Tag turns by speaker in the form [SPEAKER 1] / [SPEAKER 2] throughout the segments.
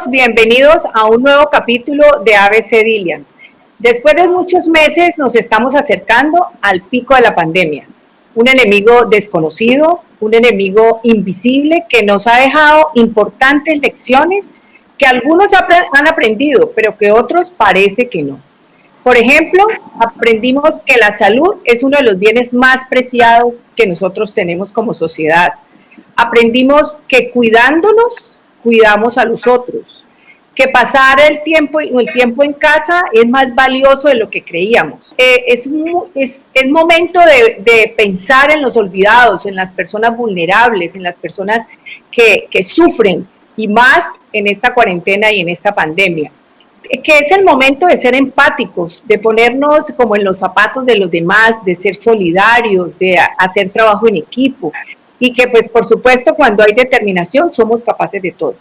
[SPEAKER 1] todos bienvenidos a un nuevo capítulo de ABC Dilian. Después de muchos meses nos estamos acercando al pico de la pandemia. Un enemigo desconocido, un enemigo invisible que nos ha dejado importantes lecciones que algunos han aprendido, pero que otros parece que no. Por ejemplo, aprendimos que la salud es uno de los bienes más preciados que nosotros tenemos como sociedad. Aprendimos que cuidándonos, cuidamos a los otros, que pasar el tiempo en casa es más valioso de lo que creíamos. Es momento de pensar en los olvidados, en las personas vulnerables, en las personas que sufren, y más en esta cuarentena y en esta pandemia. Que es el momento de ser empáticos, de ponernos como en los zapatos de los demás, de ser solidarios, de hacer trabajo en equipo, y que pues por supuesto cuando hay determinación somos capaces de todo.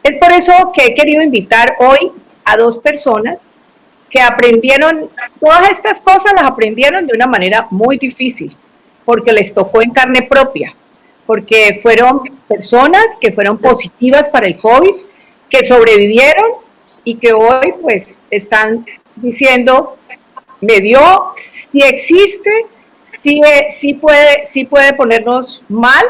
[SPEAKER 1] Es por eso que he querido invitar hoy a dos personas que aprendieron, todas estas cosas las aprendieron de una manera muy difícil, porque les tocó en carne propia, porque fueron personas que fueron positivas para el COVID, que sobrevivieron y que hoy pues están diciendo, me dio, si existe, sí puede ponernos mal,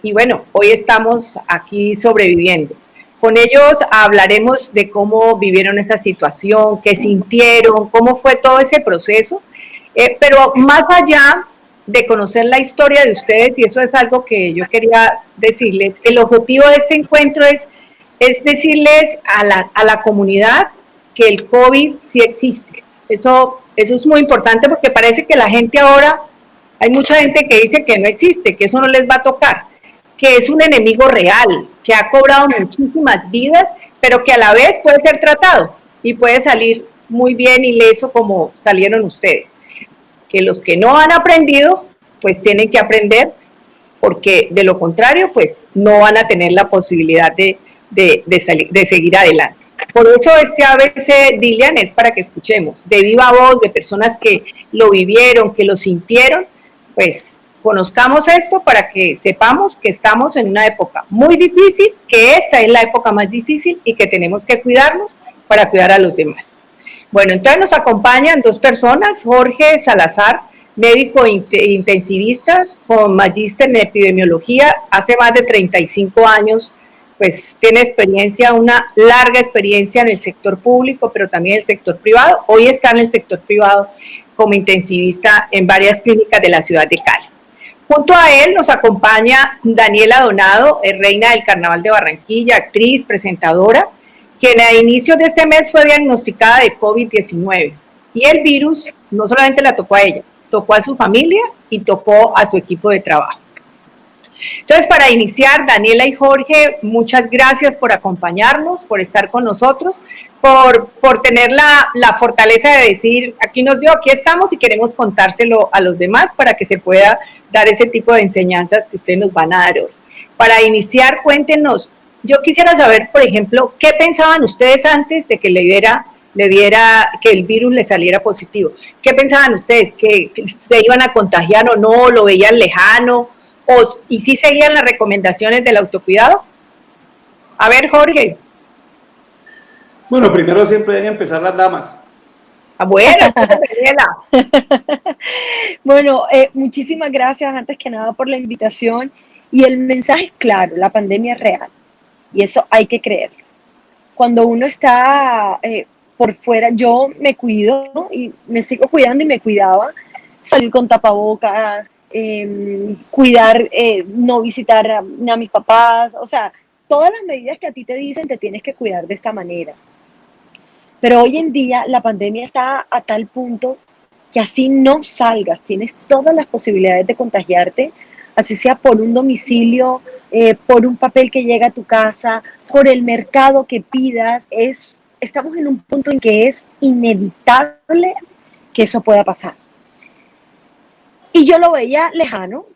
[SPEAKER 1] y bueno, hoy estamos aquí sobreviviendo. Con ellos hablaremos de cómo vivieron esa situación, qué sintieron, cómo fue todo ese proceso, pero más allá de conocer la historia de ustedes, y eso es algo que yo quería decirles, el objetivo de este encuentro es decirles a la comunidad que el COVID sí existe. Eso es muy importante porque parece que la gente ahora, hay mucha gente que dice que no existe, que eso no les va a tocar, que es un enemigo real, que ha cobrado muchísimas vidas, pero que a la vez puede ser tratado y puede salir muy bien ileso como salieron ustedes. Que los que no han aprendido, pues tienen que aprender, porque de lo contrario, pues no van a tener la posibilidad de seguir adelante. Por eso este ABC Dilian es para que escuchemos de viva voz de personas que lo vivieron, que lo sintieron, pues conozcamos esto para que sepamos que estamos en una época muy difícil, que esta es la época más difícil y que tenemos que cuidarnos para cuidar a los demás. Bueno, entonces nos acompañan dos personas, Jorge Salazar, médico intensivista con magíster en epidemiología, hace más de 35 años, pues tiene experiencia, una larga experiencia en el sector público, pero también en el sector privado. Hoy está en el sector privado como intensivista en varias clínicas de la ciudad de Cali. Junto a él nos acompaña Daniela Donado, reina del Carnaval de Barranquilla, actriz, presentadora, quien a inicios de este mes fue diagnosticada de COVID-19. Y el virus no solamente la tocó a ella, tocó a su familia y tocó a su equipo de trabajo. Entonces, para iniciar, Daniela y Jorge, muchas gracias por acompañarnos, por estar con nosotros, por tener la fortaleza de decir, aquí nos dio, aquí estamos y queremos contárselo a los demás para que se pueda dar ese tipo de enseñanzas que ustedes nos van a dar hoy. Para iniciar, cuéntenos, yo quisiera saber, por ejemplo, ¿qué pensaban ustedes antes de que le diera que el virus le saliera positivo? ¿Qué pensaban ustedes? ¿Que se iban a contagiar o no? ¿Lo veían lejano? ¿Y si seguían las recomendaciones del autocuidado? A ver, Jorge.
[SPEAKER 2] Bueno, primero siempre deben empezar las damas.
[SPEAKER 1] Bueno, Daniela.
[SPEAKER 3] Bueno, muchísimas gracias antes que nada por la invitación. Y el mensaje es claro, la pandemia es real. Y eso hay que creerlo. Cuando uno está por fuera, yo me cuido y me sigo cuidando y me cuidaba. Salir con tapabocas, cuidar, no visitar a mis papás, o sea, todas las medidas que a ti te dicen te tienes que cuidar de esta manera. Pero hoy en día la pandemia está a tal punto que así no salgas, tienes todas las posibilidades de contagiarte, así sea por un domicilio, por un papel que llega a tu casa, por el mercado que pidas. Estamos en un punto en que es inevitable que eso pueda pasar. Y yo lo veía lejano,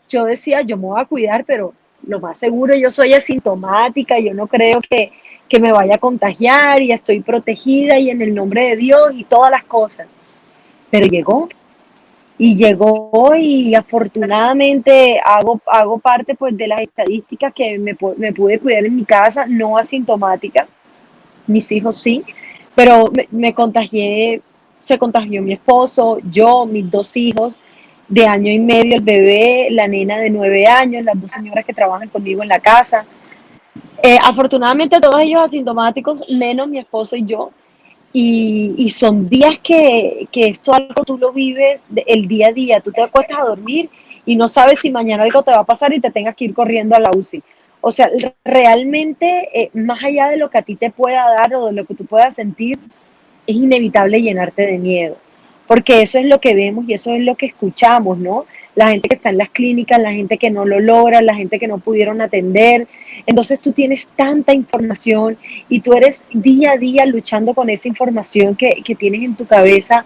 [SPEAKER 3] yo decía, yo me voy a cuidar, pero lo más seguro, yo soy asintomática, yo no creo que me vaya a contagiar y estoy protegida y en el nombre de Dios y todas las cosas. Pero llegó y afortunadamente hago parte pues de las estadísticas que me pude cuidar en mi casa, no asintomática. mis hijos sí, pero me contagié, se contagió mi esposo, yo, mis 2 hijos de año y medio, el bebé, la nena de 9 años, las 2 señoras que trabajan conmigo en la casa. Afortunadamente todos ellos asintomáticos, menos mi esposo y yo. Y son días que esto algo tú lo vives el día a día. Tú te acuestas a dormir y no sabes si mañana algo te va a pasar y te tengas que ir corriendo a la UCI. O sea, realmente, más allá de lo que a ti te pueda dar o de lo que tú puedas sentir, es inevitable llenarte de miedo, porque eso es lo que vemos y eso es lo que escuchamos, ¿no? La gente que está en las clínicas, la gente que no lo logra, la gente que no pudieron atender. Entonces tú tienes tanta información y tú eres día a día luchando con esa información que tienes en tu cabeza,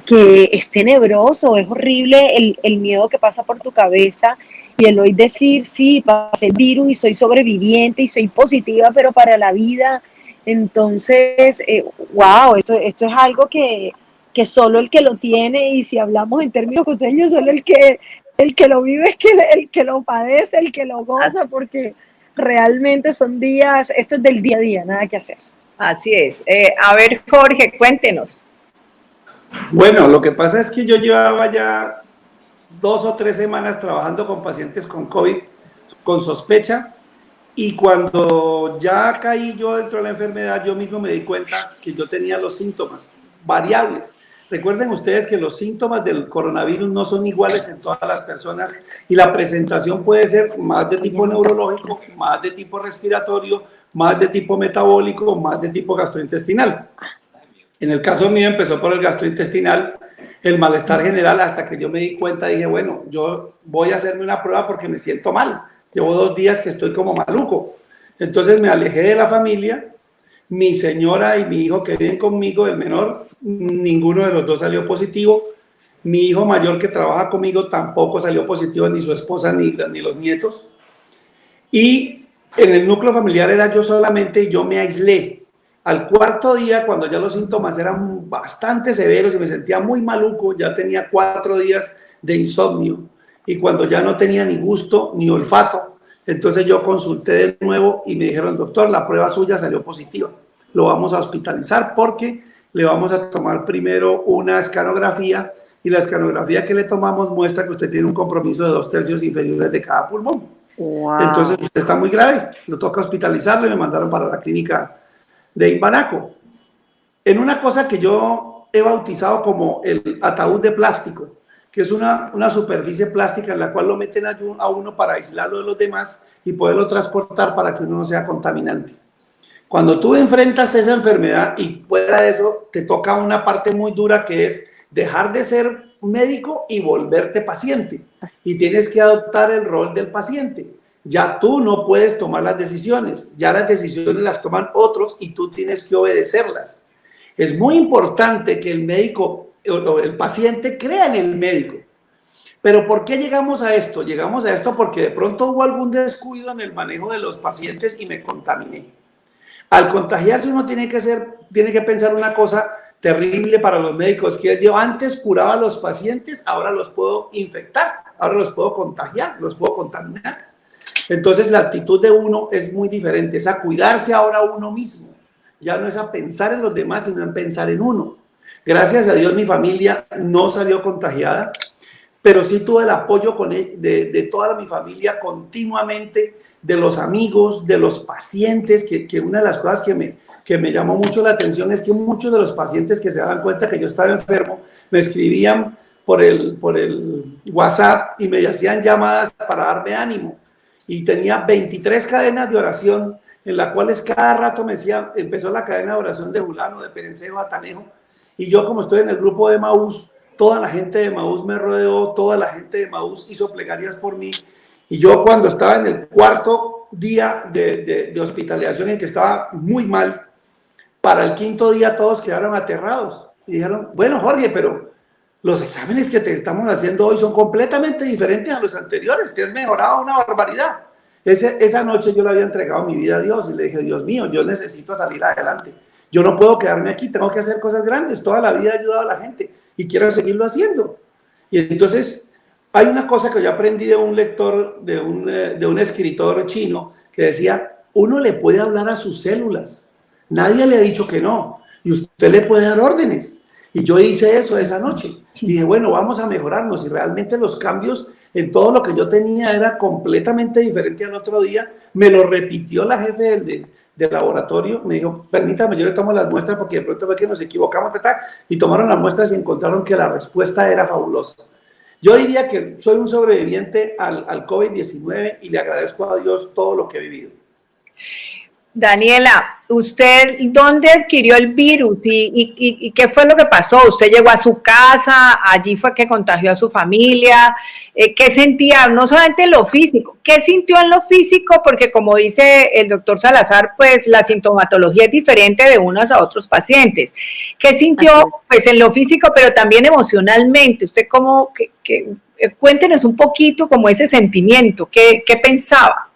[SPEAKER 3] que es tenebroso, es horrible el miedo que pasa por tu cabeza y el hoy decir, sí, pasé el virus y soy sobreviviente y soy positiva, pero para la vida. Entonces, wow, esto es algo que solo el que lo tiene, y si hablamos en términos costeños, solo el que lo vive es que el que lo padece, el que lo goza, porque realmente son días, esto es del día a día, nada que hacer.
[SPEAKER 1] Así es. A ver, Jorge, cuéntenos.
[SPEAKER 2] Bueno, lo que pasa es que yo llevaba ya 2 o 3 semanas trabajando con pacientes con COVID, con sospecha, y cuando ya caí yo dentro de la enfermedad, yo mismo me di cuenta que yo tenía los síntomas variables. Recuerden ustedes que los síntomas del coronavirus no son iguales en todas las personas y la presentación puede ser más de tipo neurológico, más de tipo respiratorio, más de tipo metabólico, más de tipo gastrointestinal. En el caso mío empezó por el gastrointestinal, el malestar general, hasta que yo me di cuenta, dije, bueno, yo voy a hacerme una prueba porque me siento mal. Llevo 2 días que estoy como maluco. Entonces me alejé de la familia. Mi señora y mi hijo que viven conmigo, el menor, ninguno de los dos salió positivo. Mi hijo mayor que trabaja conmigo tampoco salió positivo, ni su esposa ni los nietos. Y en el núcleo familiar era yo solamente, y yo me aislé. Al 4.º día, cuando ya los síntomas eran bastante severos y me sentía muy maluco, ya tenía 4 días de insomnio, y cuando ya no tenía ni gusto ni olfato, entonces yo consulté de nuevo y me dijeron, doctor, la prueba suya salió positiva, lo vamos a hospitalizar porque le vamos a tomar primero una escanografía, y la escanografía que le tomamos muestra que usted tiene un compromiso de 2/3 inferiores de cada pulmón. Wow. Entonces usted está muy grave, lo toca hospitalizarlo, y me mandaron para la clínica de Imbanaco, en una cosa que yo he bautizado como el ataúd de plástico, que es una superficie plástica en la cual lo meten a uno para aislarlo de los demás y poderlo transportar para que uno no sea contaminante. Cuando tú enfrentas esa enfermedad y fuera de eso, te toca una parte muy dura, que es dejar de ser médico y volverte paciente, y tienes que adoptar el rol del paciente. Ya tú no puedes tomar las decisiones, ya las decisiones las toman otros y tú tienes que obedecerlas. Es muy importante que el médico o el paciente crea en el médico. Pero ¿por qué llegamos a esto? Llegamos a esto porque de pronto hubo algún descuido en el manejo de los pacientes y me contaminé. Al contagiarse uno tiene que pensar una cosa terrible para los médicos, que yo antes curaba a los pacientes, ahora los puedo infectar, ahora los puedo contagiar, los puedo contaminar. Entonces la actitud de uno es muy diferente, es a cuidarse ahora uno mismo. Ya no es a pensar en los demás, sino en pensar en uno. Gracias a Dios mi familia no salió contagiada, pero sí tuve el apoyo de toda mi familia continuamente, de los amigos, de los pacientes, que una de las cosas que me llamó mucho la atención es que muchos de los pacientes que se daban cuenta que yo estaba enfermo, me escribían por el WhatsApp y me hacían llamadas para darme ánimo. Y tenía 23 cadenas de oración, en las cuales cada rato me decía, empezó la cadena de oración de Julano, de Perencejo, Atanejo, y yo, como estoy en el grupo de Emaús, toda la gente de Emaús me rodeó, toda la gente de Emaús hizo plegarias por mí, y yo, cuando estaba en el 4.º día de hospitalización, en que estaba muy mal, para el 5.º día todos quedaron aterrados y dijeron, bueno, Jorge, pero los exámenes que te estamos haciendo hoy son completamente diferentes a los anteriores, te has mejorado una barbaridad. Esa noche yo le había entregado mi vida a Dios y le dije, Dios mío, yo necesito salir adelante. Yo no puedo quedarme aquí, tengo que hacer cosas grandes. Toda la vida he ayudado a la gente y quiero seguirlo haciendo. Y entonces hay una cosa que yo aprendí de un lector, de un escritor chino, que decía, uno le puede hablar a sus células. Nadie le ha dicho que no. Y usted le puede dar órdenes. Y yo hice eso esa noche. Y dije, bueno, vamos a mejorarnos. Y realmente los cambios en todo lo que yo tenía era completamente diferente al otro día. Me lo repitió la jefe del laboratorio. Me dijo, permítame, yo le tomo las muestras porque de pronto ve que nos equivocamos. Y tomaron las muestras y encontraron que la respuesta era fabulosa. Yo diría que soy un sobreviviente al COVID-19 y le agradezco a Dios todo lo que he vivido.
[SPEAKER 1] Daniela, ¿usted dónde adquirió el virus y qué fue lo que pasó? ¿Usted llegó a su casa, allí fue que contagió a su familia? ¿Qué sentía? No solamente en lo físico, ¿qué sintió en lo físico? Porque como dice el doctor Salazar, pues la sintomatología es diferente de unos a otros pacientes. ¿Qué sintió pues en lo físico, pero también emocionalmente? ¿Usted cómo, cuéntenos un poquito como ese sentimiento, qué pensaba?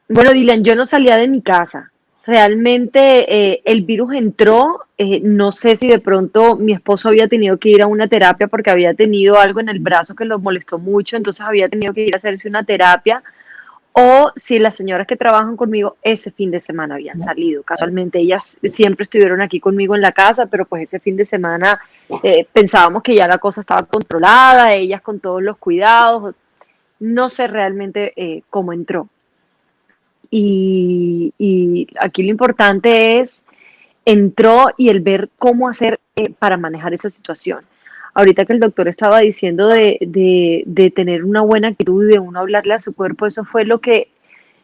[SPEAKER 3] Bueno, Dylan, yo no salía de mi casa. Realmente el virus entró, no sé si de pronto mi esposo había tenido que ir a una terapia porque había tenido algo en el brazo que lo molestó mucho, entonces había tenido que ir a hacerse una terapia, o si las señoras que trabajan conmigo ese fin de semana habían salido. Casualmente ellas siempre estuvieron aquí conmigo en la casa, pero pues ese fin de semana pensábamos que ya la cosa estaba controlada, ellas con todos los cuidados, no sé realmente cómo entró. Y aquí lo importante es, entró y el ver cómo hacer para manejar esa situación. Ahorita que el doctor estaba diciendo de tener una buena actitud, de uno hablarle a su cuerpo, eso fue lo que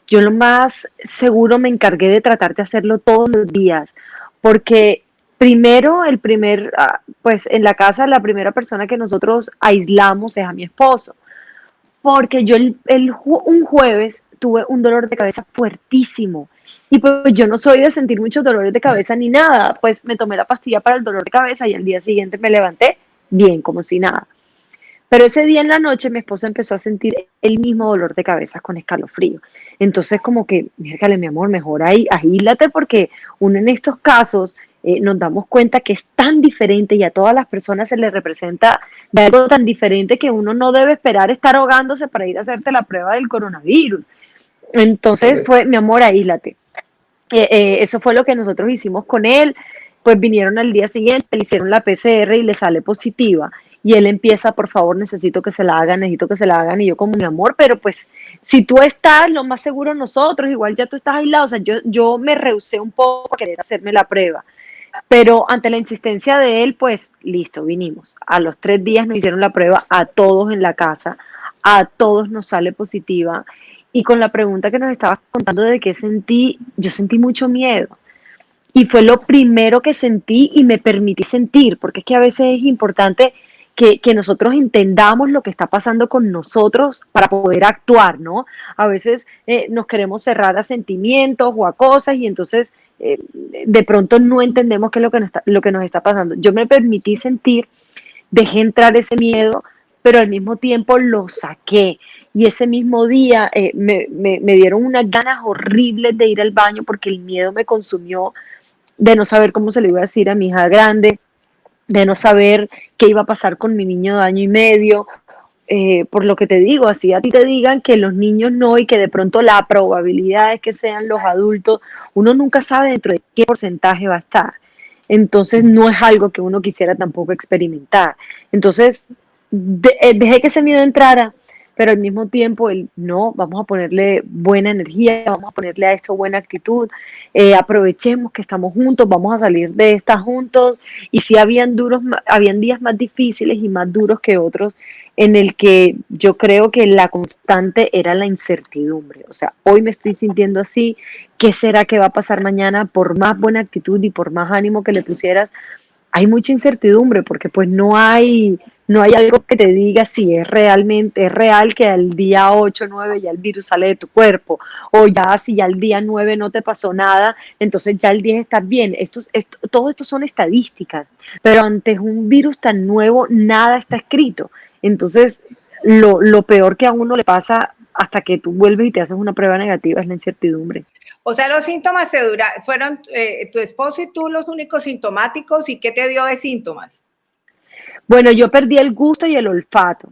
[SPEAKER 3] yo lo más seguro me encargué de tratar de hacerlo todos los días, porque primero, pues en la casa la primera persona que nosotros aislamos es a mi esposo, porque yo un jueves tuve un dolor de cabeza fuertísimo y pues yo no soy de sentir muchos dolores de cabeza ni nada, pues me tomé la pastilla para el dolor de cabeza y al día siguiente me levanté bien, como si nada. Pero ese día en la noche mi esposa empezó a sentir el mismo dolor de cabeza con escalofrío. Entonces como que, mírale mi amor, mejor ahí, agílate porque uno en estos casos nos damos cuenta que es tan diferente y a todas las personas se les representa de algo tan diferente que uno no debe esperar estar ahogándose para ir a hacerte la prueba del coronavirus. Entonces fue, mi amor, ahílate. Eso fue lo que nosotros hicimos con él. Pues vinieron al día siguiente, le hicieron la PCR y le sale positiva. Y él empieza, por favor, necesito que se la hagan, necesito que se la hagan. Y yo como, mi amor, pero pues si tú estás, lo más seguro nosotros, igual ya tú estás aislado. O sea, yo me rehusé un poco a querer hacerme la prueba. Pero ante la insistencia de él, pues listo, vinimos. A los 3 días nos hicieron la prueba a todos en la casa, a todos nos sale positiva. Y con la pregunta que nos estabas contando de qué sentí, yo sentí mucho miedo. Y fue lo primero que sentí y me permití sentir, porque es que a veces es importante que nosotros entendamos lo que está pasando con nosotros para poder actuar, ¿no? A veces nos queremos cerrar a sentimientos o a cosas y entonces de pronto no entendemos qué es lo que nos está pasando. Yo me permití sentir, dejé entrar ese miedo, pero al mismo tiempo lo saqué. Y ese mismo día me dieron unas ganas horribles de ir al baño porque el miedo me consumió, de no saber cómo se le iba a decir a mi hija grande, de no saber qué iba a pasar con mi niño de 1 año y medio. Por lo que te digo, así a ti te digan que los niños no y que de pronto la probabilidad es que sean los adultos, uno nunca sabe dentro de qué porcentaje va a estar. Entonces no es algo que uno quisiera tampoco experimentar. Entonces dejé que ese miedo entrara, pero al mismo tiempo no, vamos a ponerle buena energía, vamos a ponerle a esto buena actitud, aprovechemos que estamos juntos, vamos a salir de esta juntos. Y sí habían días más difíciles y más duros que otros, en el que yo creo que la constante era la incertidumbre. O sea, hoy me estoy sintiendo así, ¿qué será que va a pasar mañana? Por más buena actitud y por más ánimo que le pusieras, hay mucha incertidumbre porque pues no hay algo que te diga si es real que al día 8 o 9 ya el virus sale de tu cuerpo, o ya si ya al día 9 no te pasó nada, entonces ya el 10 estás bien. Todo esto son estadísticas, pero ante un virus tan nuevo nada está escrito. Entonces lo peor que a uno le pasa hasta que tú vuelves y te haces una prueba negativa es la incertidumbre.
[SPEAKER 1] O sea, los síntomas fueron tu esposo y tú los únicos sintomáticos. ¿Y qué te dio de síntomas?
[SPEAKER 3] Bueno, yo perdí el gusto y el olfato.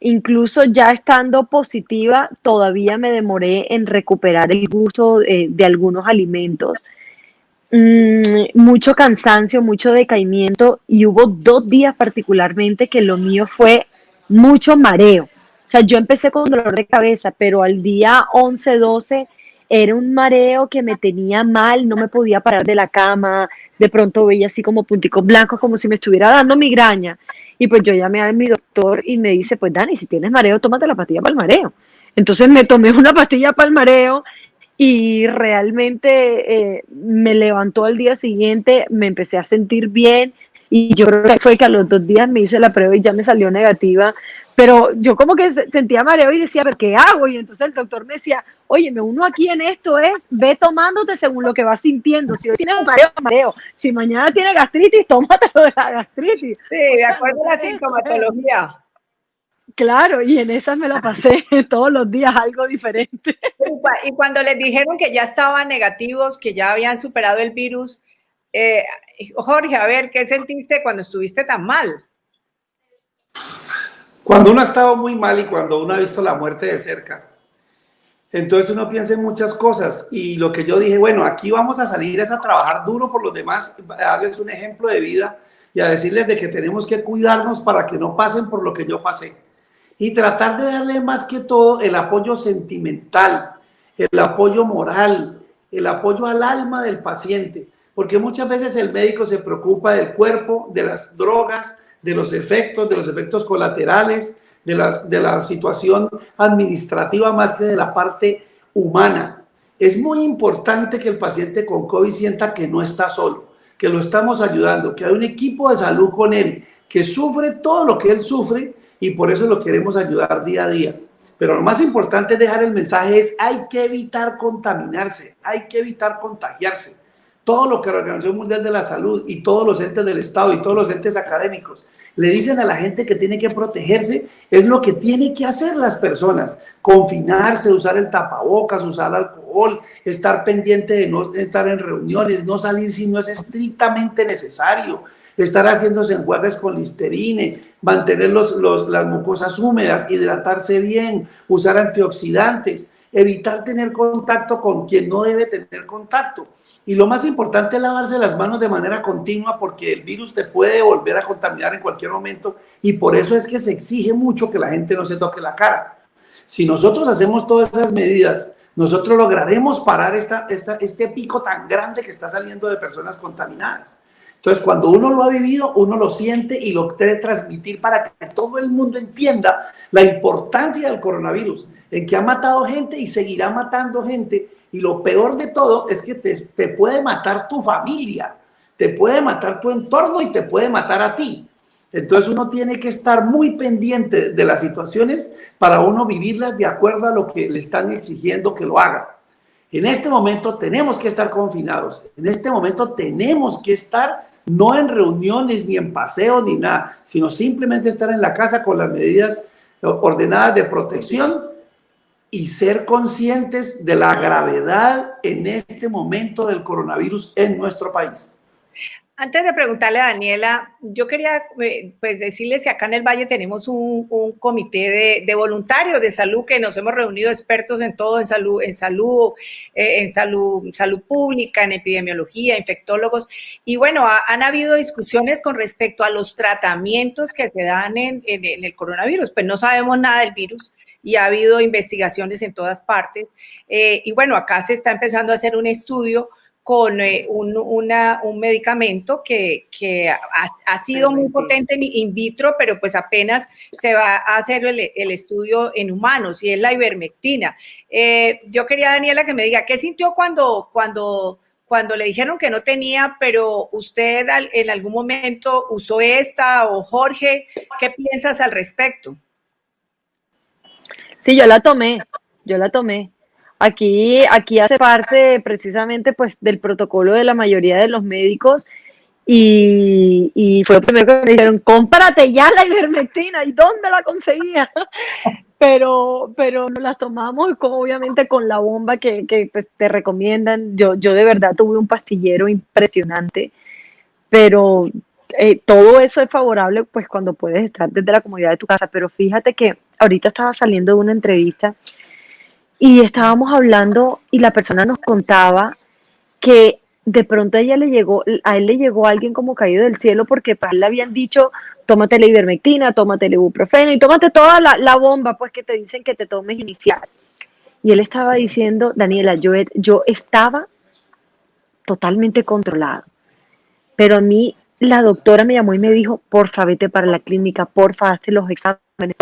[SPEAKER 3] Incluso ya estando positiva, todavía me demoré en recuperar el gusto de algunos alimentos. mucho cansancio, mucho decaimiento y hubo 2 días particularmente que lo mío fue mucho mareo. O sea, yo empecé con dolor de cabeza, pero al día 11, 12 era un mareo que me tenía mal, no me podía parar de la cama, de pronto veía así como punticos blancos, como si me estuviera dando migraña. Y pues yo llamé a mi doctor y me dice, pues Dani, si tienes mareo, tómate la pastilla para el mareo. Entonces me tomé una pastilla para el mareo y realmente me levantó al día siguiente, me empecé a sentir bien y yo creo que fue que a los 2 días me hice la prueba y ya me salió negativa, pero yo como que sentía mareo y decía, ¿pero qué hago? Y entonces el doctor me decía, oye, uno aquí en esto es, ve tomándote según lo que vas sintiendo, si hoy tienes mareo, mareo, si mañana tienes gastritis, tómatelo de la gastritis.
[SPEAKER 1] Sí,
[SPEAKER 3] O
[SPEAKER 1] de
[SPEAKER 3] sea, no
[SPEAKER 1] acuerdo a la
[SPEAKER 3] te desesperes.
[SPEAKER 1] sintomatología.
[SPEAKER 3] Claro, y en esas me la pasé todos los días algo diferente.
[SPEAKER 1] Y cuando les dijeron que ya estaban negativos, que ya habían superado el virus, eh, Jorge, a ver, ¿qué sentiste cuando estuviste tan mal?
[SPEAKER 2] Cuando uno ha estado muy mal y cuando uno ha visto la muerte de cerca, entonces uno piensa en muchas cosas y lo que yo dije, bueno, aquí vamos a salir es a trabajar duro por los demás, a darles un ejemplo de vida y a decirles de que tenemos que cuidarnos para que no pasen por lo que yo pasé. Y tratar de darle más que todo el apoyo sentimental, el apoyo moral, el apoyo al alma del paciente, porque muchas veces el médico se preocupa del cuerpo, de las drogas, de los efectos colaterales, de la situación administrativa más que de la parte humana. Es muy importante que el paciente con COVID sienta que no está solo, que lo estamos ayudando, que hay un equipo de salud con él, que sufre todo lo que él sufre y por eso lo queremos ayudar día a día. Pero lo más importante es dejar el mensaje es hay que evitar contaminarse, hay que evitar contagiarse. Todo lo que la Organización Mundial de la Salud y todos los entes del Estado y todos los entes académicos le dicen a la gente que tiene que protegerse, es lo que tienen que hacer las personas. Confinarse, usar el tapabocas, usar alcohol, estar pendiente de no estar en reuniones, no salir si no es estrictamente necesario, estar haciéndose enjuagues con Listerine, mantener las mucosas húmedas, hidratarse bien, usar antioxidantes, evitar tener contacto con quien no debe tener contacto. Y lo más importante es lavarse las manos de manera continua porque el virus te puede volver a contaminar en cualquier momento y por eso es que se exige mucho que la gente no se toque la cara. Si nosotros hacemos todas esas medidas, nosotros lograremos parar este pico tan grande que está saliendo de personas contaminadas. Entonces, cuando uno lo ha vivido, uno lo siente y lo quiere transmitir para que todo el mundo entienda la importancia del coronavirus, en que ha matado gente y seguirá matando gente. Y lo peor de todo es que te puede matar tu familia, te puede matar tu entorno y te puede matar a ti. Entonces uno tiene que estar muy pendiente de las situaciones para uno vivirlas de acuerdo a lo que le están exigiendo que lo haga. En este momento tenemos que estar confinados, en este momento tenemos que estar no en reuniones ni en paseos ni nada, sino simplemente estar en la casa con las medidas ordenadas de protección y ser conscientes de la gravedad en este momento del coronavirus en nuestro país.
[SPEAKER 1] Antes de preguntarle a Daniela, yo quería pues decirles que acá en el Valle tenemos un comité de voluntarios de salud que nos hemos reunido expertos en todo, salud pública, en epidemiología, infectólogos, y bueno, han habido discusiones con respecto a los tratamientos que se dan en el coronavirus, pues no sabemos nada del virus, y ha habido investigaciones en todas partes. Y bueno, acá se está empezando a hacer un estudio con un medicamento que ha sido muy potente in vitro, pero pues apenas se va a hacer el estudio en humanos, y es la ivermectina. Yo quería, Daniela, que me diga, ¿qué sintió cuando le dijeron que no tenía, pero usted en algún momento usó esta, o Jorge, ¿qué piensas al respecto?
[SPEAKER 3] Sí, yo la tomé. Aquí hace parte precisamente pues del protocolo de la mayoría de los médicos y fue lo primero que me dijeron, cómprate ya la ivermectina, ¿y dónde la conseguía? Pero nos las tomamos obviamente con la bomba que pues, te recomiendan. Yo de verdad tuve un pastillero impresionante, pero todo eso es favorable pues cuando puedes estar desde la comodidad de tu casa. Pero fíjate que ahorita estaba saliendo de una entrevista y estábamos hablando y la persona nos contaba que de pronto a él le llegó alguien como caído del cielo porque para él le habían dicho, tómate la ivermectina, tómate el ibuprofeno y tómate toda la bomba pues que te dicen que te tomes inicial. Y él estaba diciendo, Daniela, yo estaba totalmente controlado, pero a mí la doctora me llamó y me dijo, porfa, vete para la clínica, porfa, hazte los exámenes.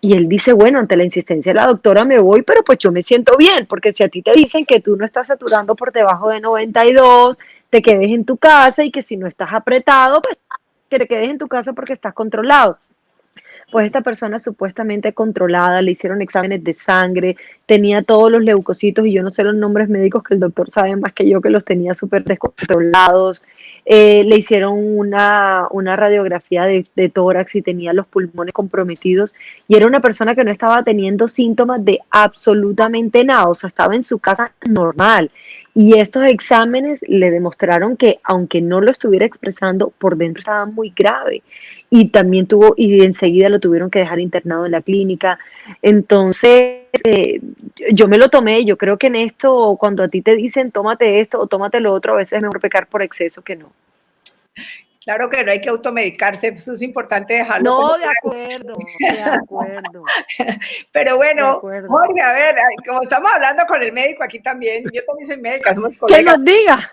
[SPEAKER 3] Y él dice, bueno, ante la insistencia de la doctora me voy, pero pues yo me siento bien, porque si a ti te dicen que tú no estás saturando por debajo de 92, te quedes en tu casa y que si no estás apretado, pues que te quedes en tu casa porque estás controlado. Pues esta persona supuestamente controlada, le hicieron exámenes de sangre, tenía todos los leucocitos y yo no sé los nombres médicos que el doctor sabe más que yo que los tenía súper descontrolados. Le hicieron una radiografía de tórax y tenía los pulmones comprometidos y era una persona que no estaba teniendo síntomas de absolutamente nada, o sea, estaba en su casa normal. Y estos exámenes le demostraron que aunque no lo estuviera expresando, por dentro estaba muy grave y también y enseguida lo tuvieron que dejar internado en la clínica. Entonces, yo me lo tomé, yo creo que en esto, cuando a ti te dicen tómate esto o tómate lo otro, a veces es mejor pecar por exceso que no.
[SPEAKER 1] Claro que no hay que automedicarse, eso es importante dejarlo.
[SPEAKER 3] No, de acuerdo, de acuerdo.
[SPEAKER 1] Pero bueno,
[SPEAKER 3] De acuerdo.
[SPEAKER 1] Jorge, a ver, como estamos hablando con el médico aquí también, yo también soy médica, somos
[SPEAKER 3] Que
[SPEAKER 1] colegas.
[SPEAKER 3] nos diga.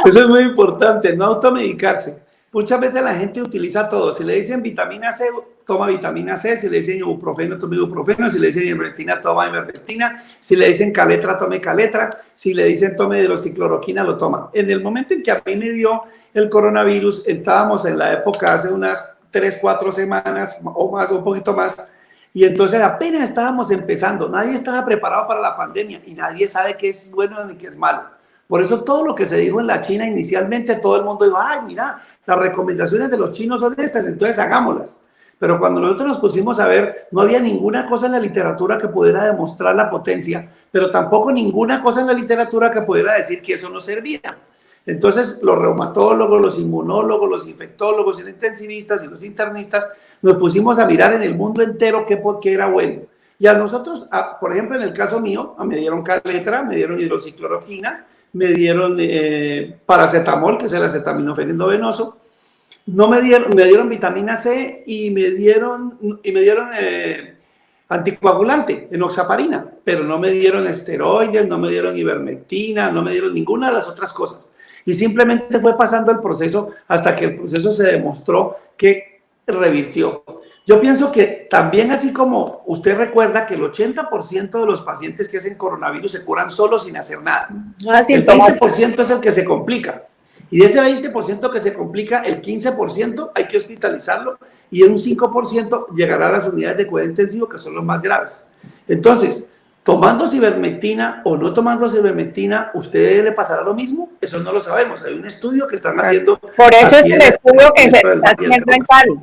[SPEAKER 2] Eso es muy importante, no automedicarse. Muchas veces la gente utiliza todo. Si le dicen vitamina C, toma vitamina C. Si le dicen ibuprofeno, toma ibuprofeno. Si le dicen ivermectina, toma ivermectina. Si le dicen caletra, tome caletra. Si le dicen tome hidroxicloroquina, lo toma. En el momento en que a mí me dio el coronavirus, estábamos en la época hace unas 3, 4 semanas o más, un poquito más. Y entonces apenas estábamos empezando. Nadie estaba preparado para la pandemia y nadie sabe qué es bueno ni qué es malo. Por eso todo lo que se dijo en la China inicialmente, todo el mundo dijo, ay, mira, las recomendaciones de los chinos son estas, entonces hagámoslas. Pero cuando nosotros nos pusimos a ver, no había ninguna cosa en la literatura que pudiera demostrar la potencia, pero tampoco ninguna cosa en la literatura que pudiera decir que eso no servía. Entonces, los reumatólogos, los inmunólogos, los infectólogos, los intensivistas y los internistas nos pusimos a mirar en el mundo entero qué era bueno. Y a nosotros, por ejemplo, en el caso mío, me dieron caletra, me dieron hidroxicloroquina, me dieron paracetamol, que es el acetaminofén endovenoso, me dieron vitamina C y me dieron anticoagulante, enoxaparina, pero no me dieron esteroides, no me dieron ivermectina, no me dieron ninguna de las otras cosas. Y simplemente fue pasando el proceso hasta que el proceso se demostró que revirtió. Yo pienso que también, así como usted recuerda que el 80% de los pacientes que hacen coronavirus se curan solos sin hacer nada. El 20% es el que se complica. Y de ese 20% que se complica, el 15% hay que hospitalizarlo y un 5% llegará a las unidades de cuidado intensivo, que son los más graves. Entonces, tomando ivermectina o no tomando ivermectina, ¿usted le pasará lo mismo? Eso no lo sabemos. Hay un estudio que están haciendo.
[SPEAKER 1] Por eso es el estudio que se está haciendo en Cali.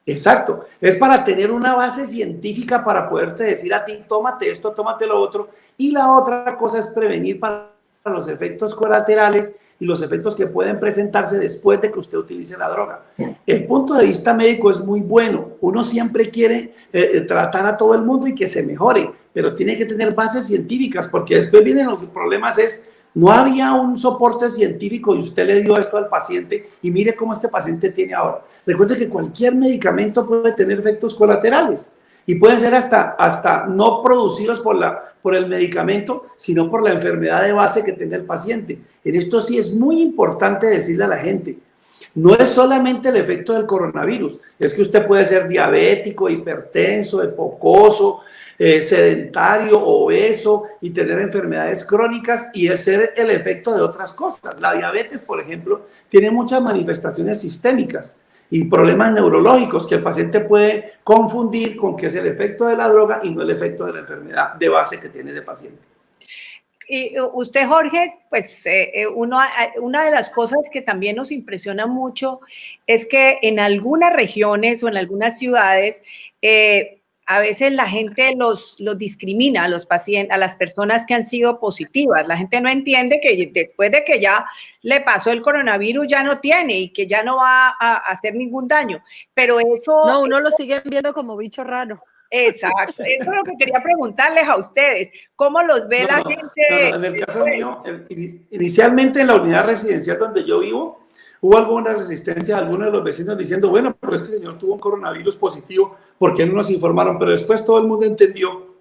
[SPEAKER 2] Exacto, es para tener una base científica para poderte decir a ti, tómate esto, tómate lo otro. Y la otra cosa es prevenir para los efectos colaterales y los efectos que pueden presentarse después de que usted utilice la droga. El punto de vista médico es muy bueno. Uno siempre quiere tratar a todo el mundo y que se mejore, pero tiene que tener bases científicas, porque después vienen los problemas. No había un soporte científico y usted le dio esto al paciente y mire cómo este paciente tiene ahora. Recuerde que cualquier medicamento puede tener efectos colaterales y pueden ser hasta no producidos por el medicamento, sino por la enfermedad de base que tenga el paciente. En esto sí es muy importante decirle a la gente, no es solamente el efecto del coronavirus, es que usted puede ser diabético, hipertenso, hipocoso, sedentario, obeso y tener enfermedades crónicas, y es ser el efecto de otras cosas. La diabetes, por ejemplo, tiene muchas manifestaciones sistémicas y problemas neurológicos que el paciente puede confundir con que es el efecto de la droga y no el efecto de la enfermedad de base que tiene ese paciente.
[SPEAKER 1] Y usted, Jorge, pues una de las cosas que también nos impresiona mucho es que en algunas regiones o en algunas ciudades a veces la gente los discrimina a los pacientes, a las personas que han sido positivas. La gente no entiende que después de que ya le pasó el coronavirus ya no tiene y que ya no va a hacer ningún daño. Pero eso...
[SPEAKER 3] No, uno lo sigue viendo como bicho raro.
[SPEAKER 1] Exacto, eso es lo que quería preguntarles a ustedes. ¿Cómo los ve la gente?
[SPEAKER 2] En el caso mío, inicialmente en la unidad residencial donde yo vivo, hubo alguna resistencia de algunos de los vecinos diciendo, bueno, pero este señor tuvo un coronavirus positivo, ¿por qué no nos informaron? Pero después todo el mundo entendió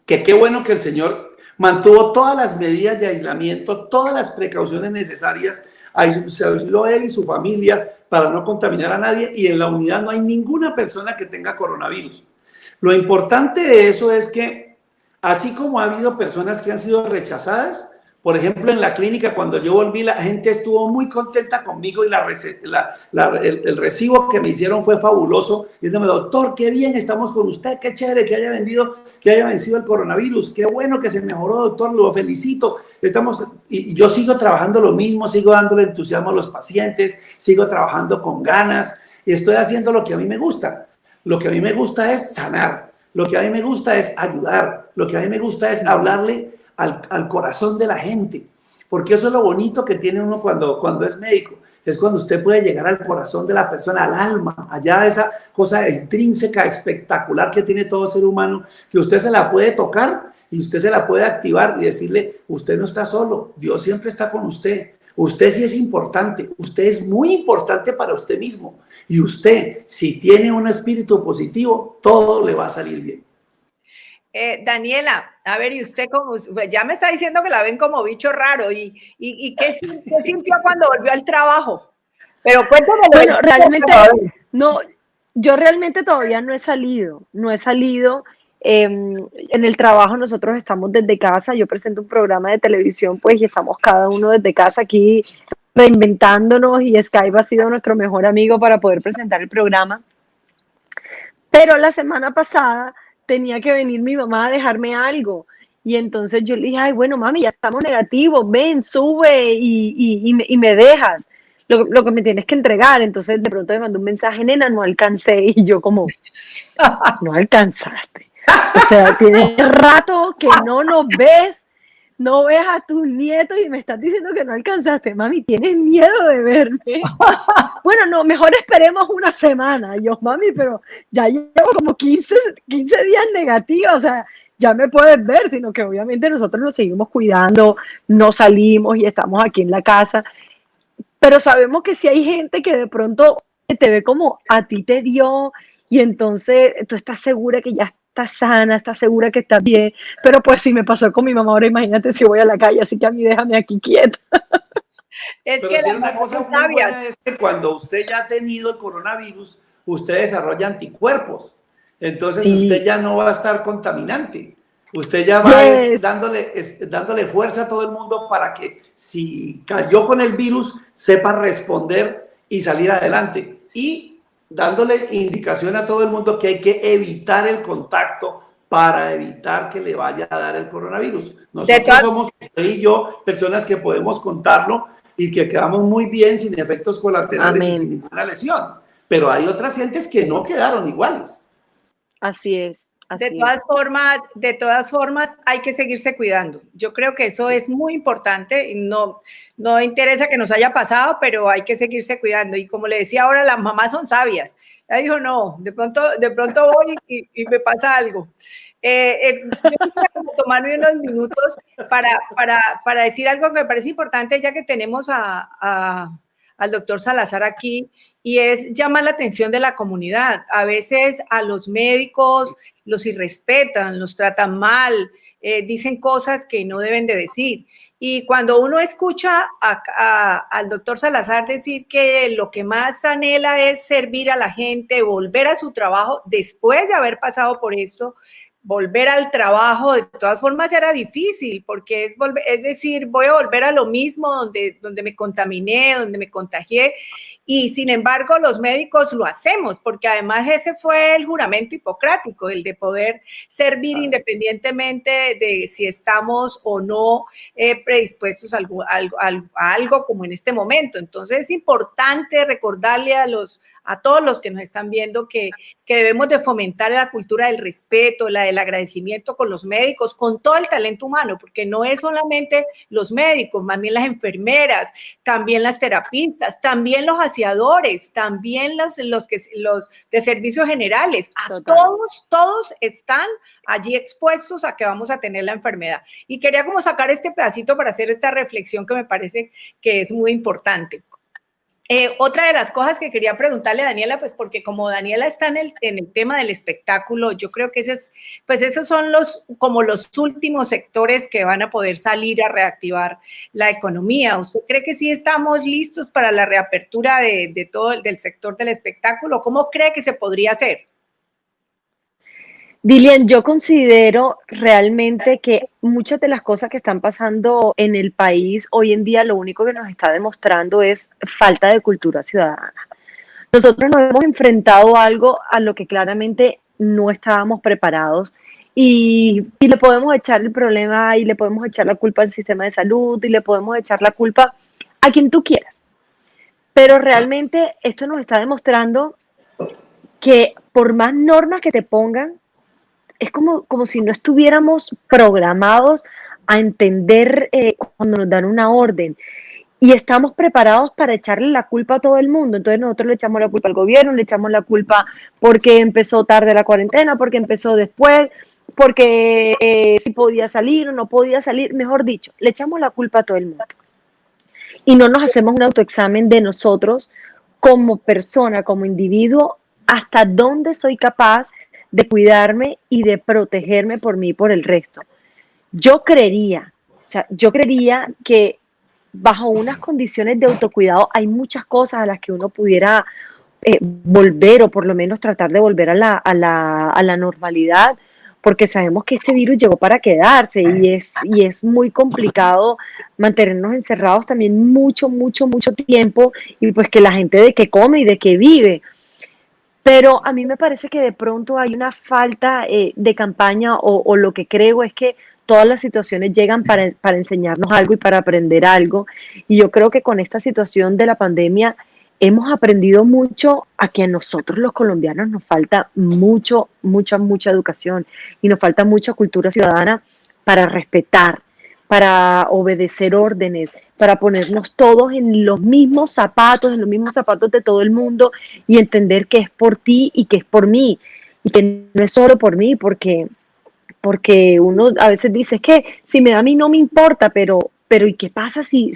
[SPEAKER 2] que qué bueno que el señor mantuvo todas las medidas de aislamiento, todas las precauciones necesarias, se aisló él y su familia para no contaminar a nadie, y en la unidad no hay ninguna persona que tenga coronavirus. Lo importante de eso es que, así como ha habido personas que han sido rechazadas, por ejemplo, en la clínica, cuando yo volví, la gente estuvo muy contenta conmigo y el recibo que me hicieron fue fabuloso. Diciéndome, doctor, qué bien, estamos con usted, qué chévere que haya vencido el coronavirus, qué bueno que se mejoró, doctor, lo felicito. Y yo sigo trabajando lo mismo, sigo dándole entusiasmo a los pacientes, sigo trabajando con ganas y estoy haciendo lo que a mí me gusta. Lo que a mí me gusta es sanar, lo que a mí me gusta es ayudar, lo que a mí me gusta es hablarle al corazón de la gente, porque eso es lo bonito que tiene uno cuando es médico, es cuando usted puede llegar al corazón de la persona, al alma, allá esa cosa intrínseca, espectacular que tiene todo ser humano, que usted se la puede tocar y usted se la puede activar y decirle, usted no está solo, Dios siempre está con usted. Usted sí es importante, usted es muy importante para usted mismo, y usted, si tiene un espíritu positivo, todo le va a salir bien.
[SPEAKER 1] Daniela, a ver, y usted ya me está diciendo que la ven como bicho raro, ¿y qué sintió cuando volvió al trabajo? Pero cuéntame.
[SPEAKER 3] Bueno, realmente no, yo realmente todavía no he salido. En el trabajo nosotros estamos desde casa, yo presento un programa de televisión, pues, y estamos cada uno desde casa aquí reinventándonos, y Skype ha sido nuestro mejor amigo para poder presentar el programa. Pero la semana pasada tenía que venir mi mamá a dejarme algo. Y entonces yo le dije, ay, bueno, mami, ya estamos negativos, ven, sube y me dejas. Lo que me tienes que entregar. Entonces de pronto me mandó un mensaje, nena, no alcancé. Y yo como, no alcanzaste. O sea, tienes rato que no nos ves, no ves a tus nietos y me estás diciendo que no alcanzaste. Mami, ¿tienes miedo de verme? Bueno, no, mejor esperemos una semana. Yo, mami, pero ya llevo como 15 días negativos, o sea, ya me puedes ver, sino que obviamente nosotros nos seguimos cuidando, no salimos y estamos aquí en la casa. Pero sabemos que si hay gente que de pronto te ve como a ti te dio, y entonces tú estás segura que ya estás sana, estás segura que estás bien, pero pues si me pasó con mi mamá, ahora imagínate si voy a la calle, así que a mí déjame aquí quieta.
[SPEAKER 2] Pero que tiene una cosa muy buena, es que cuando usted ya ha tenido el coronavirus, usted desarrolla anticuerpos, entonces sí, usted ya no va a estar contaminante. Usted ya va dándole fuerza a todo el mundo para que si cayó con el virus sepa responder y salir adelante, y dándole indicación a todo el mundo que hay que evitar el contacto para evitar que le vaya a dar el coronavirus. Nosotros somos, usted y yo, personas que podemos contarlo y que quedamos muy bien sin efectos colaterales. Amén. Y sin ninguna lesión, pero hay otras gentes que no quedaron iguales.
[SPEAKER 3] Así es.
[SPEAKER 1] De todas formas, hay que seguirse cuidando. Yo creo que eso es muy importante. No interesa que nos haya pasado, pero hay que seguirse cuidando. Y como le decía ahora, las mamás son sabias. Ella dijo, no, de pronto voy y me pasa algo. Yo quisiera tomarme unos minutos para decir algo que me parece importante, ya que tenemos al doctor Salazar aquí, y es llamar la atención de la comunidad. A veces a los médicos los irrespetan, los tratan mal, dicen cosas que no deben de decir. Y cuando uno escucha al doctor Salazar decir que lo que más anhela es servir a la gente, volver a su trabajo después de haber pasado por esto, volver al trabajo, de todas formas era difícil, porque es decir, voy a volver a lo mismo donde me contaminé, donde me contagié, y sin embargo los médicos lo hacemos, porque además ese fue el juramento hipocrático, el de poder servir independientemente de si estamos o no predispuestos a algo como en este momento. Entonces es importante recordarle a todos los que nos están viendo que debemos de fomentar la cultura del respeto, del agradecimiento con los médicos, con todo el talento humano, porque no es solamente los médicos, más bien las enfermeras, también las terapistas, también los asistentes aseadores, también los de servicios generales, a
[SPEAKER 3] Total.
[SPEAKER 1] todos están allí expuestos a que vamos a tener la enfermedad. Y quería como sacar este pedacito para hacer esta reflexión que me parece que es muy importante. Otra de las cosas que quería preguntarle a Daniela, pues porque como Daniela está en el tema del espectáculo, yo creo que esos son como los últimos sectores que van a poder salir a reactivar la economía. ¿Usted cree que sí estamos listos para la reapertura de todo del sector del espectáculo? ¿Cómo cree que se podría hacer?
[SPEAKER 3] Dilian, yo considero realmente que muchas de las cosas que están pasando en el país hoy en día, lo único que nos está demostrando es falta de cultura ciudadana. Nosotros nos hemos enfrentado a algo a lo que claramente no estábamos preparados y le podemos echar el problema y le podemos echar la culpa al sistema de salud y le podemos echar la culpa a quien tú quieras. Pero realmente esto nos está demostrando que por más normas que te pongan, es como si no estuviéramos programados a entender cuando nos dan una orden y estamos preparados para echarle la culpa a todo el mundo. Entonces nosotros le echamos la culpa al gobierno, le echamos la culpa porque empezó tarde la cuarentena, porque empezó después, porque si podía salir o no podía salir, mejor dicho, le echamos la culpa a todo el mundo. Y no nos hacemos un autoexamen de nosotros como persona, como individuo, hasta dónde soy capaz de cuidarme y de protegerme por mí y por el resto. Yo creería que bajo unas condiciones de autocuidado hay muchas cosas a las que uno pudiera volver o por lo menos tratar de volver a la normalidad, porque sabemos que este virus llegó para quedarse y es muy complicado mantenernos encerrados también mucho tiempo y pues que la gente de qué come y de qué vive. Pero a mí me parece que de pronto hay una falta de campaña o lo que creo es que todas las situaciones llegan para enseñarnos algo y para aprender algo. Y yo creo que con esta situación de la pandemia hemos aprendido mucho a que a nosotros los colombianos nos falta mucha educación y nos falta mucha cultura ciudadana para respetar, para obedecer órdenes, para ponernos todos en los mismos zapatos de todo el mundo y entender que es por ti y que es por mí y que no es solo por mí, porque uno a veces dice, es que si me da a mí no me importa, pero ¿y qué pasa si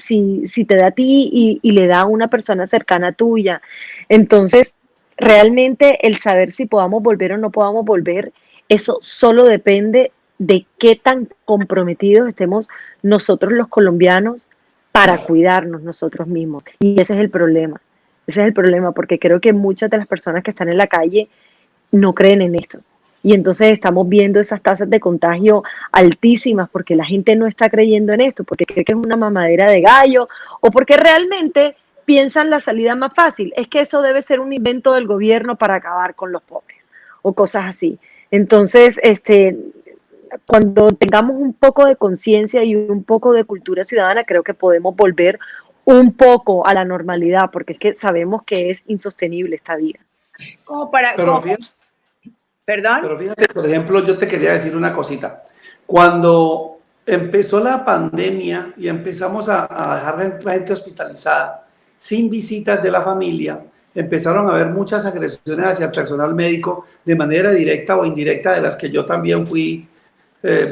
[SPEAKER 3] te da a ti y le da a una persona cercana tuya? Entonces, realmente el saber si podamos volver o no podamos volver, eso solo depende de qué tan comprometidos estemos nosotros los colombianos para cuidarnos nosotros mismos. Y ese es el problema. Ese es el problema, porque creo que muchas de las personas que están en la calle no creen en esto. Y entonces estamos viendo esas tasas de contagio altísimas porque la gente no está creyendo en esto, porque cree que es una mamadera de gallo o porque realmente piensan la salida más fácil. Es que eso debe ser un invento del gobierno para acabar con los pobres o cosas así. Entonces, cuando tengamos un poco de conciencia y un poco de cultura ciudadana, creo que podemos volver un poco a la normalidad, porque es que sabemos que es insostenible esta vida.
[SPEAKER 2] Pero fíjate, por ejemplo, yo te quería decir una cosita. Cuando empezó la pandemia y empezamos a dejar la gente hospitalizada sin visitas de la familia, empezaron a haber muchas agresiones hacia el personal médico de manera directa o indirecta, de las que yo también fui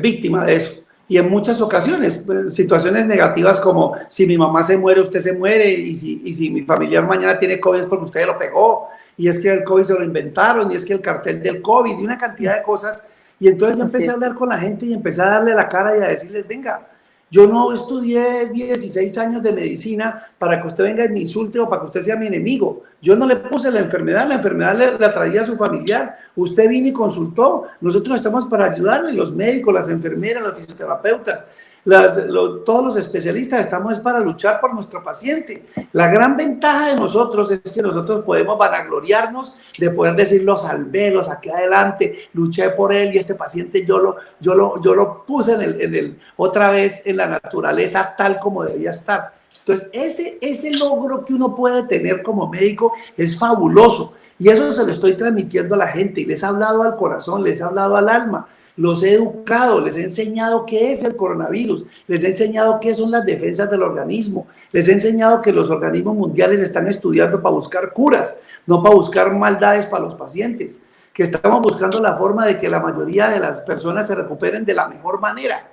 [SPEAKER 2] víctima de eso. Y en muchas ocasiones, situaciones negativas como si mi mamá se muere, usted se muere, y si mi familiar mañana tiene COVID es porque usted lo pegó, y es que el COVID se lo inventaron, y es que el cartel del COVID, y una cantidad de cosas. Y entonces yo empecé a hablar con la gente y empecé a darle la cara y a decirles, venga, yo no estudié 16 años de medicina para que usted venga y me insulte o para que usted sea mi enemigo. Yo no le puse la enfermedad la traía a su familiar. Usted vino y consultó. Nosotros estamos para ayudarle, los médicos, las enfermeras, los fisioterapeutas, todos los especialistas estamos para luchar por nuestro paciente. La gran ventaja de nosotros es que nosotros podemos vanagloriarnos de poder decir, lo salvé, lo saqué adelante, luché por él y este paciente yo lo puse otra vez en la naturaleza tal como debía estar. Entonces ese logro que uno puede tener como médico es fabuloso y eso se lo estoy transmitiendo a la gente y les he hablado al corazón, les he hablado al alma. los he educado, les he enseñado qué es el coronavirus, les he enseñado qué son las defensas del organismo, les he enseñado que los organismos mundiales están estudiando para buscar curas, no para buscar maldades para los pacientes, que estamos buscando la forma de que la mayoría de las personas se recuperen de la mejor manera.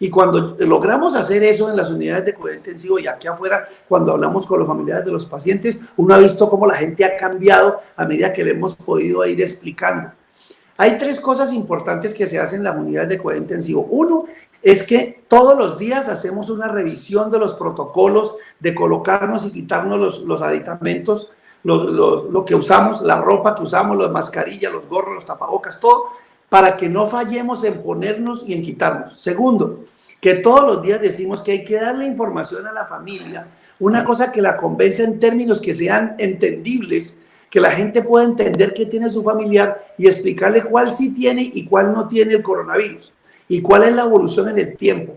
[SPEAKER 2] Y cuando logramos hacer eso en las unidades de cuidado intensivo y aquí afuera, cuando hablamos con los familiares de los pacientes, uno ha visto cómo la gente ha cambiado a medida que le hemos podido ir explicando. Hay 3 cosas importantes que se hacen en las unidades de cuidado intensivo. Uno es que todos los días hacemos una revisión de los protocolos de colocarnos y quitarnos los aditamentos, lo que usamos, la ropa que usamos, las mascarillas, los gorros, los tapabocas, todo, para que no fallemos en ponernos y en quitarnos. Segundo, que todos los días decimos que hay que darle información a la familia, una cosa que la convenza en términos que sean entendibles, que la gente pueda entender qué tiene su familiar y explicarle cuál sí tiene y cuál no tiene el coronavirus y cuál es la evolución en el tiempo.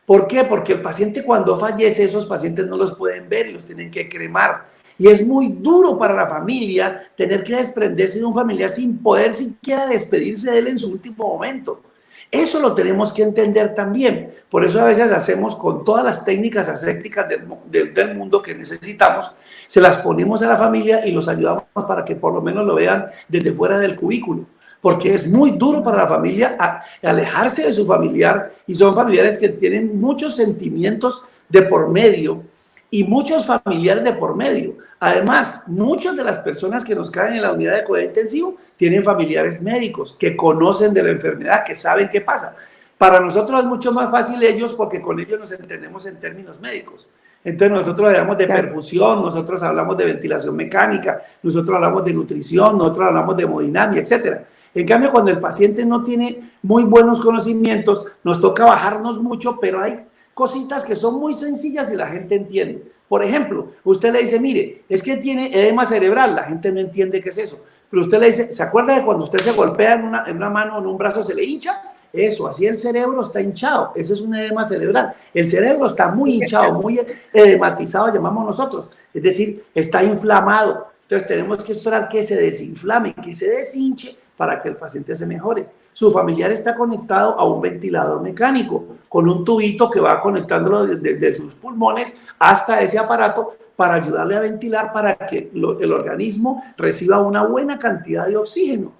[SPEAKER 2] ¿Por qué? Porque el paciente cuando fallece, esos pacientes no los pueden ver y los tienen que cremar. Y es muy duro para la familia tener que desprenderse de un familiar sin poder siquiera despedirse de él en su último momento. Eso lo tenemos que entender también. Por eso a veces hacemos con todas las técnicas asépticas del mundo que necesitamos, se las ponemos a la familia y los ayudamos para que por lo menos lo vean desde fuera del cubículo. Porque es muy duro para la familia alejarse de su familiar y son familiares que tienen muchos sentimientos de por medio y muchos familiares de por medio. Además, muchas de las personas que nos caen en la unidad de cuidado intensivo tienen familiares médicos que conocen de la enfermedad, que saben qué pasa. Para nosotros es mucho más fácil ellos porque con ellos nos entendemos en términos médicos. Entonces nosotros hablamos de perfusión, nosotros hablamos de ventilación mecánica, nosotros hablamos de nutrición, nosotros hablamos de hemodinamia, etc. En cambio, cuando el paciente no tiene muy buenos conocimientos, nos toca bajarnos mucho, pero hay cositas que son muy sencillas y la gente entiende. Por ejemplo, usted le dice, mire, es que tiene edema cerebral, la gente no entiende qué es eso. Pero usted le dice, ¿se acuerda de cuando usted se golpea en una mano o en un brazo se le hincha? Eso, así el cerebro está hinchado, ese es un edema cerebral. El cerebro está muy hinchado, muy edematizado, llamamos nosotros. Es decir, está inflamado. Entonces tenemos que esperar que se desinflame, que se deshinche para que el paciente se mejore. Su familiar está conectado a un ventilador mecánico con un tubito que va conectándolo desde sus pulmones hasta ese aparato para ayudarle a ventilar para que el organismo reciba una buena cantidad de oxígeno.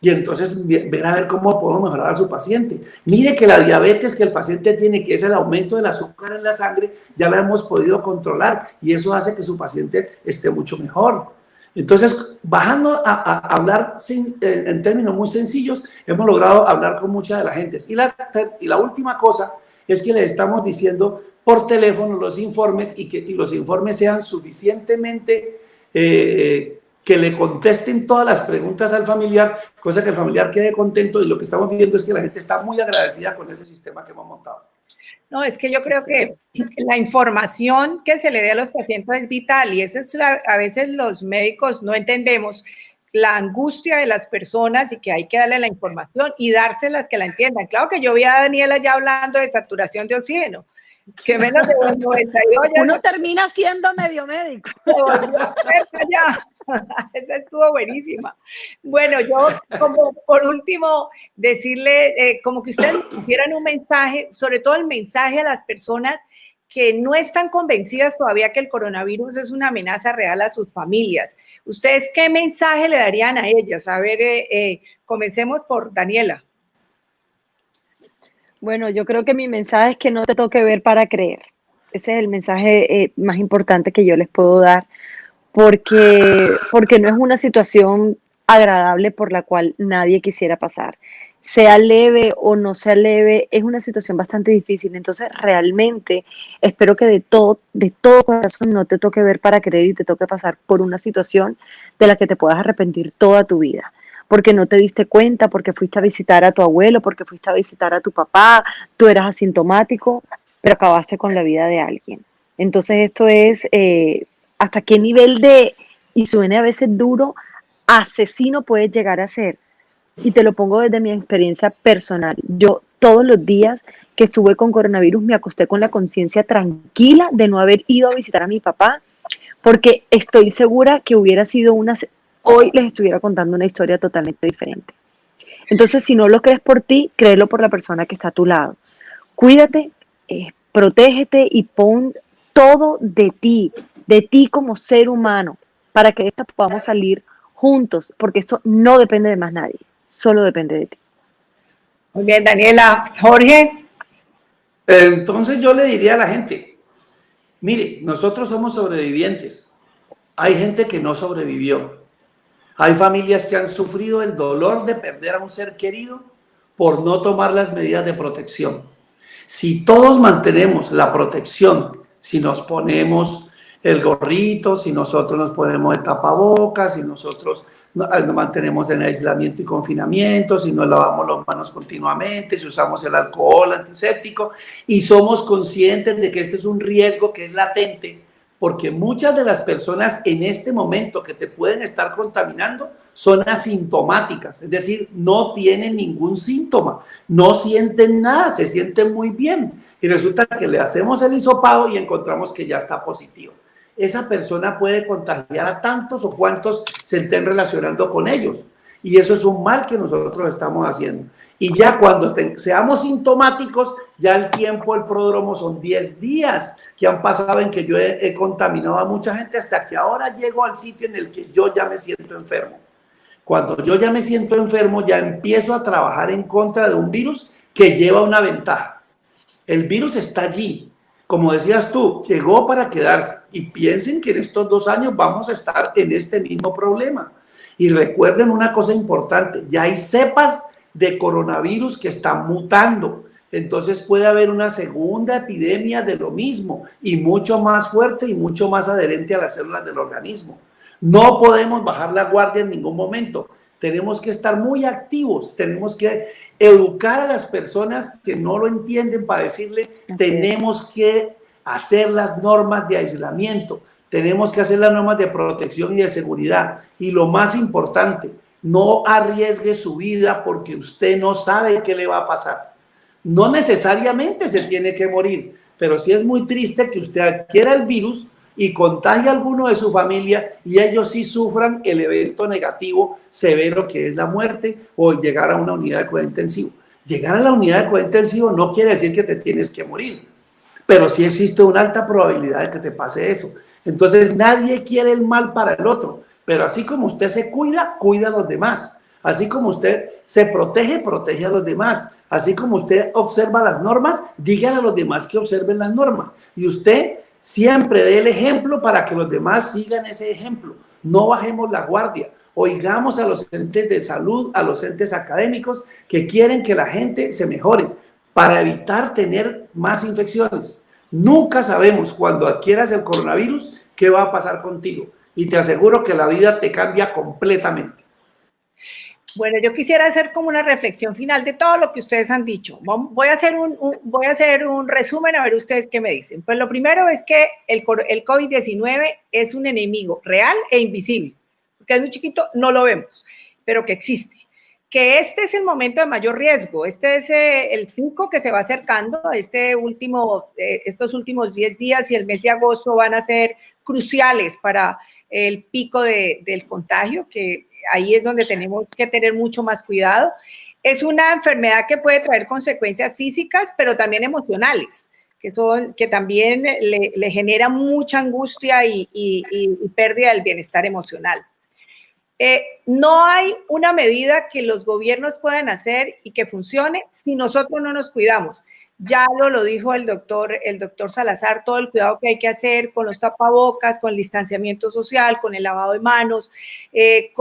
[SPEAKER 2] Y entonces ver a ver cómo podemos mejorar a su paciente. Mire que la diabetes que el paciente tiene, que es el aumento del azúcar en la sangre, ya la hemos podido controlar y eso hace que su paciente esté mucho mejor. Entonces, bajando a hablar en términos muy sencillos, hemos logrado hablar con mucha de la gente. Y la última cosa es que le estamos diciendo por teléfono los informes y los informes sean suficientemente que le contesten todas las preguntas al familiar, cosa que el familiar quede contento, y lo que estamos viendo es que la gente está muy agradecida con ese sistema que hemos montado.
[SPEAKER 1] No, es que yo creo que la información que se le dé a los pacientes es vital y eso es a veces los médicos no entendemos la angustia de las personas y que hay que darle la información y dárselas que la entiendan. Claro que yo vi a Daniela ya hablando de saturación de oxígeno, que menos de 92 ya
[SPEAKER 3] uno termina siendo medio médico.
[SPEAKER 1] Esa estuvo buenísima. Bueno, yo como por último decirle, como que ustedes dieran un mensaje, sobre todo el mensaje a las personas que no están convencidas todavía que el coronavirus es una amenaza real a sus familias. ¿Ustedes qué mensaje le darían a ellas? A ver, comencemos por Daniela.
[SPEAKER 3] Bueno, yo creo que mi mensaje es que no te toque ver para creer. Ese es el mensaje más importante que yo les puedo dar, porque no es una situación agradable por la cual nadie quisiera pasar. Sea leve o no sea leve, es una situación bastante difícil. Entonces, realmente espero que de todo corazón no te toque ver para creer y te toque pasar por una situación de la que te puedas arrepentir toda tu vida. Porque no te diste cuenta, porque fuiste a visitar a tu abuelo, porque fuiste a visitar a tu papá, tú eras asintomático, pero acabaste con la vida de alguien. Entonces esto es hasta qué nivel de, y suene a veces duro, asesino puedes llegar a ser. Y te lo pongo desde mi experiencia personal. Yo todos los días que estuve con coronavirus me acosté con la conciencia tranquila de no haber ido a visitar a mi papá, porque estoy segura que hubiera sido hoy les estuviera contando una historia totalmente diferente. Entonces, si no lo crees por ti, créelo por la persona que está a tu lado. Cuídate, protégete y pon todo de ti como ser humano, para que de esta podamos salir juntos, porque esto no depende de más nadie, solo depende de ti.
[SPEAKER 1] Muy bien, Daniela. Jorge.
[SPEAKER 2] Entonces yo le diría a la gente, mire, nosotros somos sobrevivientes. Hay gente que no sobrevivió. Hay familias que han sufrido el dolor de perder a un ser querido por no tomar las medidas de protección. Si todos mantenemos la protección, si nos ponemos el gorrito, si nosotros nos ponemos el tapabocas, si nosotros nos mantenemos en aislamiento y confinamiento, si nos lavamos las manos continuamente, si usamos el alcohol antiséptico y somos conscientes de que esto es un riesgo que es latente, porque muchas de las personas en este momento que te pueden estar contaminando son asintomáticas, es decir, no tienen ningún síntoma, no sienten nada, se sienten muy bien y resulta que le hacemos el hisopado y encontramos que ya está positivo. Esa persona puede contagiar a tantos o cuantos se estén relacionando con ellos y eso es un mal que nosotros estamos haciendo. Y ya cuando seamos sintomáticos, ya el tiempo del pródromo son 10 días que han pasado en que yo he contaminado a mucha gente hasta que ahora llego al sitio en el que yo ya me siento enfermo. Cuando yo ya me siento enfermo, ya empiezo a trabajar en contra de un virus que lleva una ventaja. El virus está allí. Como decías tú, llegó para quedarse. Y piensen que en estos 2 años vamos a estar en este mismo problema. Y recuerden una cosa importante, ya hay cepas de coronavirus que están mutando. Entonces puede haber una segunda epidemia de lo mismo y mucho más fuerte y mucho más adherente a las células del organismo. No podemos bajar la guardia en ningún momento. Tenemos que estar muy activos, tenemos que educar a las personas que no lo entienden para decirle, tenemos que hacer las normas de aislamiento, tenemos que hacer las normas de protección y de seguridad. Y lo más importante, no arriesgue su vida porque usted no sabe qué le va a pasar. No necesariamente se tiene que morir, pero sí es muy triste que usted adquiera el virus y contagie a alguno de su familia y ellos sí sufran el evento negativo severo que es la muerte o llegar a una unidad de cuidado intensivo. Llegar a la unidad de cuidado intensivo no quiere decir que te tienes que morir, pero sí existe una alta probabilidad de que te pase eso. Entonces nadie quiere el mal para el otro, pero así como usted se cuida, cuida a los demás. Así como usted se protege, protege a los demás. Así como usted observa las normas, dígale a los demás que observen las normas. Y usted siempre dé el ejemplo para que los demás sigan ese ejemplo. No bajemos la guardia. Oigamos a los entes de salud, a los entes académicos que quieren que la gente se mejore para evitar tener más infecciones. Nunca sabemos cuando adquieras el coronavirus qué va a pasar contigo. Y te aseguro que la vida te cambia completamente.
[SPEAKER 1] Bueno, yo quisiera hacer como una reflexión final de todo lo que ustedes han dicho. Voy a hacer un resumen a ver ustedes qué me dicen. Pues lo primero es que el COVID-19 es un enemigo real e invisible, porque es muy chiquito, no lo vemos, pero que existe. Que este es el momento de mayor riesgo, este es el pico que se va acercando, estos últimos 10 días y el mes de agosto van a ser cruciales para el pico del contagio, que ahí es donde tenemos que tener mucho más cuidado. Es una enfermedad que puede traer consecuencias físicas, pero también emocionales, que también le genera mucha angustia y pérdida del bienestar emocional. No hay una medida que los gobiernos puedan hacer y que funcione si nosotros no nos cuidamos. Ya lo dijo el doctor Salazar, todo el cuidado que hay que hacer con los tapabocas, con el distanciamiento social, con el lavado de manos, hay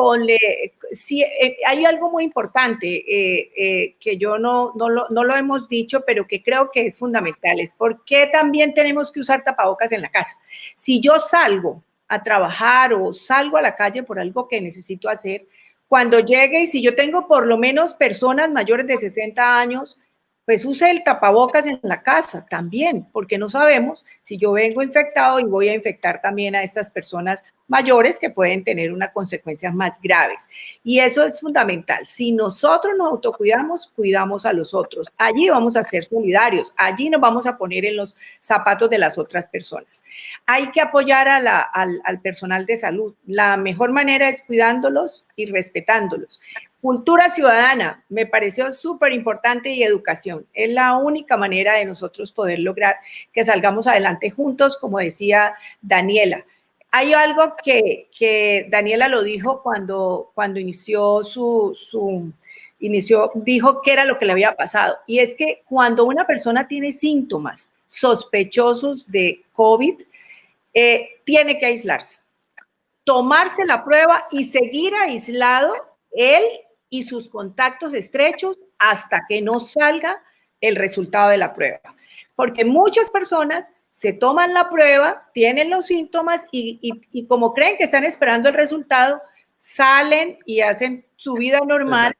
[SPEAKER 1] algo muy importante que yo no lo hemos dicho, pero que creo que es fundamental, es por qué también tenemos que usar tapabocas en la casa. Si yo salgo a trabajar o salgo a la calle por algo que necesito hacer, cuando llegue y si yo tengo por lo menos personas mayores de 60 años, pues use el tapabocas en la casa también, porque no sabemos si yo vengo infectado y voy a infectar también a estas personas mayores que pueden tener unas consecuencias más graves. Y eso es fundamental. Si nosotros nos autocuidamos, cuidamos a los otros. Allí vamos a ser solidarios. Allí nos vamos a poner en los zapatos de las otras personas. Hay que apoyar al personal de salud. La mejor manera es cuidándolos y respetándolos. Cultura ciudadana, me pareció súper importante, y educación. Es la única manera de nosotros poder lograr que salgamos adelante juntos, como decía Daniela. Hay algo que Daniela lo dijo cuando inició dijo qué era lo que le había pasado. Y es que cuando una persona tiene síntomas sospechosos de COVID, tiene que aislarse, tomarse la prueba y seguir aislado él y sus contactos estrechos hasta que no salga el resultado de la prueba. Porque muchas personas se toman la prueba, tienen los síntomas y como creen que están esperando el resultado, salen y hacen su vida normal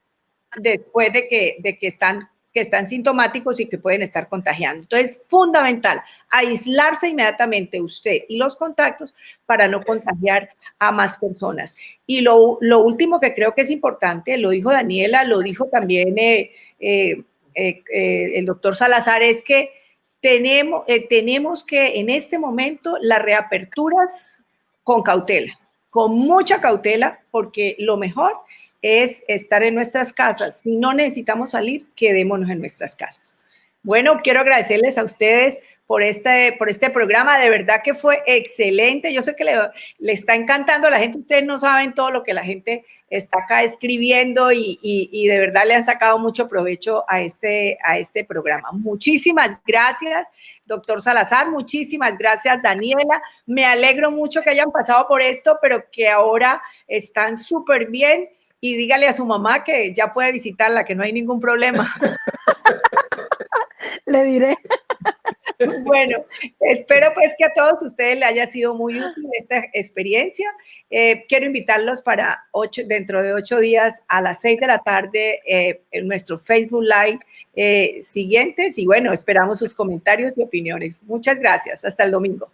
[SPEAKER 1] después de que están sintomáticos y que pueden estar contagiando. Entonces, fundamental, aislarse inmediatamente usted y los contactos para no contagiar a más personas. Y lo último que creo que es importante, lo dijo Daniela, lo dijo también el doctor Salazar, es que tenemos que en este momento las reaperturas con cautela, con mucha cautela, porque lo mejor es estar en nuestras casas. Si no necesitamos salir, quedémonos en nuestras casas. Bueno, quiero agradecerles a ustedes por este programa. De verdad que fue excelente. Yo sé que le está encantando a la gente. Ustedes no saben todo lo que la gente está acá escribiendo y de verdad le han sacado mucho provecho a este programa. Muchísimas gracias, doctor Salazar. Muchísimas gracias, Daniela. Me alegro mucho que hayan pasado por esto, pero que ahora están súper bien. Y dígale a su mamá que ya puede visitarla, que no hay ningún problema.
[SPEAKER 3] Le diré.
[SPEAKER 1] Bueno, espero pues que a todos ustedes les haya sido muy útil esta experiencia. Quiero invitarlos para dentro de 8 días a las 6 de la tarde en nuestro Facebook Live siguientes. Y bueno, esperamos sus comentarios y opiniones. Muchas gracias. Hasta el domingo.